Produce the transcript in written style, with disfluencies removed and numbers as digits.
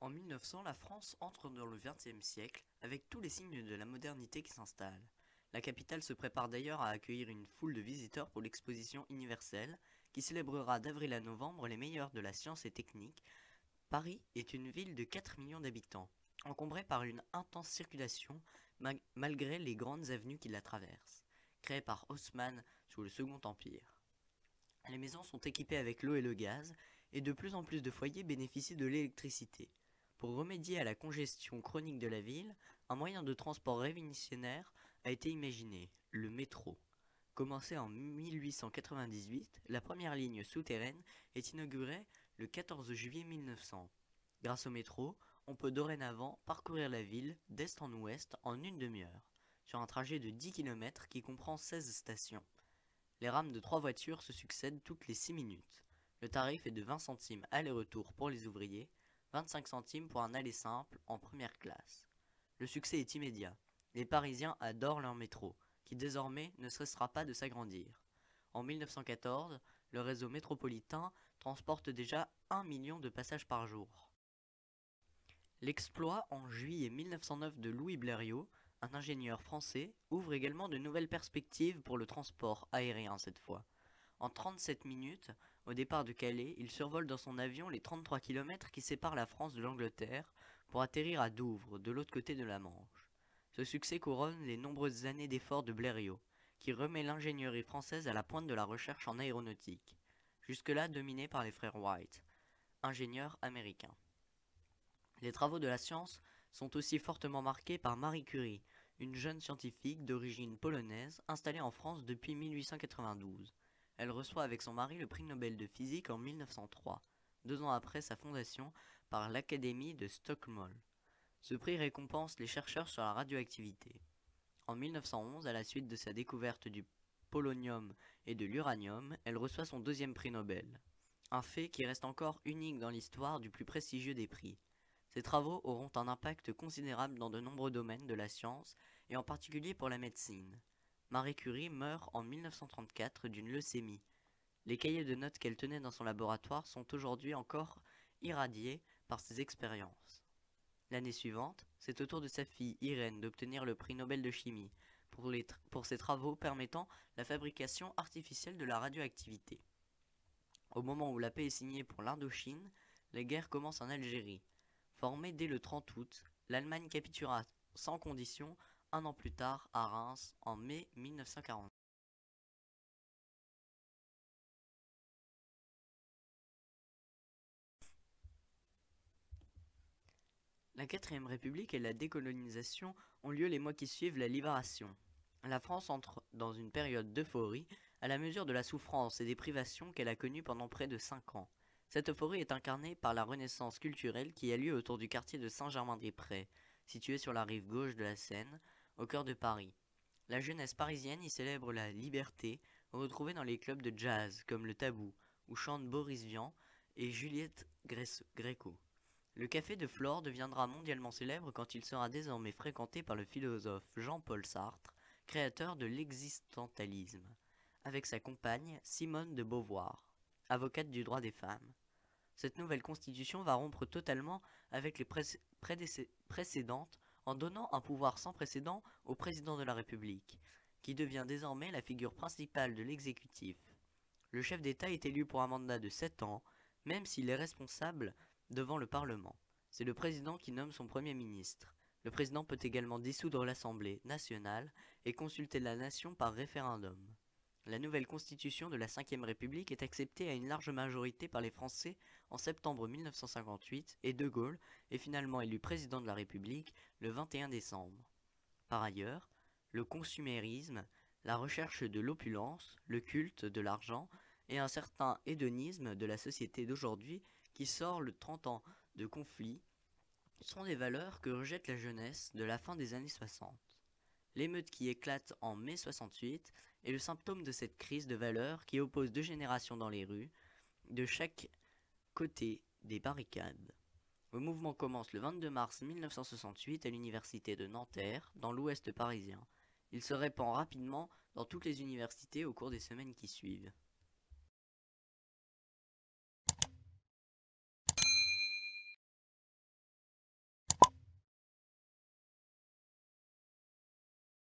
En 1900, la France entre dans le XXe siècle avec tous les signes de la modernité qui s'installent. La capitale se prépare d'ailleurs à accueillir une foule de visiteurs pour l'exposition universelle qui célébrera d'avril à novembre les meilleurs de la science et technique. Paris est une ville de 4 millions d'habitants, encombrée par une intense circulation malgré les grandes avenues qui la traversent, créées par Haussmann sous le Second Empire. Les maisons sont équipées avec l'eau et le gaz, et de plus en plus de foyers bénéficient de l'électricité. Pour remédier à la congestion chronique de la ville, un moyen de transport révolutionnaire a été imaginé, le métro. Commencé en 1898, la première ligne souterraine est inaugurée le 14 juillet 1900. Grâce au métro, on peut dorénavant parcourir la ville d'est en ouest en une demi-heure, sur un trajet de 10 km qui comprend 16 stations. Les rames de 3 voitures se succèdent toutes les 6 minutes. Le tarif est de 20 centimes aller-retour pour les ouvriers, 25 centimes pour un aller simple en première classe. Le succès est immédiat. Les Parisiens adorent leur métro, qui désormais ne cessera pas de s'agrandir. En 1914, le réseau métropolitain transporte déjà 1 million de passages par jour. L'exploit en juillet 1909 de Louis Blériot, un ingénieur français, ouvre également de nouvelles perspectives pour le transport aérien cette fois. En 37 minutes, au départ de Calais, il survole dans son avion les 33 km qui séparent la France de l'Angleterre pour atterrir à Douvres, de l'autre côté de la Manche. Ce succès couronne les nombreuses années d'efforts de Blériot, qui remet l'ingénierie française à la pointe de la recherche en aéronautique, jusque-là dominée par les frères Wright, ingénieurs américains. Les travaux de la science sont aussi fortement marqués par Marie Curie, une jeune scientifique d'origine polonaise installée en France depuis 1892. Elle reçoit avec son mari le prix Nobel de physique en 1903, 2 ans après sa fondation par l'Académie de Stockholm. Ce prix récompense les chercheurs sur la radioactivité. En 1911, à la suite de sa découverte du polonium et de l'uranium, elle reçoit son deuxième prix Nobel. Un fait qui reste encore unique dans l'histoire du plus prestigieux des prix. Ces travaux auront un impact considérable dans de nombreux domaines de la science et en particulier pour la médecine. Marie Curie meurt en 1934 d'une leucémie. Les cahiers de notes qu'elle tenait dans son laboratoire sont aujourd'hui encore irradiés par ses expériences. L'année suivante, c'est au tour de sa fille Irène d'obtenir le prix Nobel de chimie pour ses travaux permettant la fabrication artificielle de la radioactivité. Au moment où la paix est signée pour l'Indochine, la guerre commence en Algérie. Formée dès le 30 août, l'Allemagne capitula sans condition 1 an plus tard à Reims en mai 1940. La 4ème République et la décolonisation ont lieu les mois qui suivent la libération. La France entre dans une période d'euphorie à la mesure de la souffrance et des privations qu'elle a connues pendant près de 5 ans. Cette euphorie est incarnée par la renaissance culturelle qui a lieu autour du quartier de Saint-Germain-des-Prés, situé sur la rive gauche de la Seine, au cœur de Paris. La jeunesse parisienne y célèbre la liberté, retrouvée dans les clubs de jazz comme le Tabou, où chantent Boris Vian et Juliette Gréco. Le café de Flore deviendra mondialement célèbre quand il sera désormais fréquenté par le philosophe Jean-Paul Sartre, créateur de l'existentialisme, avec sa compagne Simone de Beauvoir, avocate du droit des femmes. Cette nouvelle constitution va rompre totalement avec les précédentes en donnant un pouvoir sans précédent au président de la République, qui devient désormais la figure principale de l'exécutif. Le chef d'État est élu pour un mandat de 7 ans, même s'il est responsable devant le Parlement. C'est le président qui nomme son Premier ministre. Le président peut également dissoudre l'Assemblée nationale et consulter la nation par référendum. La nouvelle constitution de la Ve République est acceptée à une large majorité par les Français en septembre 1958 et De Gaulle est finalement élu président de la République le 21 décembre. Par ailleurs, le consumérisme, la recherche de l'opulence, le culte de l'argent et un certain hédonisme de la société d'aujourd'hui qui sort le 30 ans de conflit sont des valeurs que rejette la jeunesse de la fin des années 60. L'émeute qui éclate en mai 68 est le symptôme de cette crise de valeurs qui oppose 2 générations dans les rues, de chaque côté des barricades. Le mouvement commence le 22 mars 1968 à l'université de Nanterre, dans l'ouest parisien. Il se répand rapidement dans toutes les universités au cours des semaines qui suivent.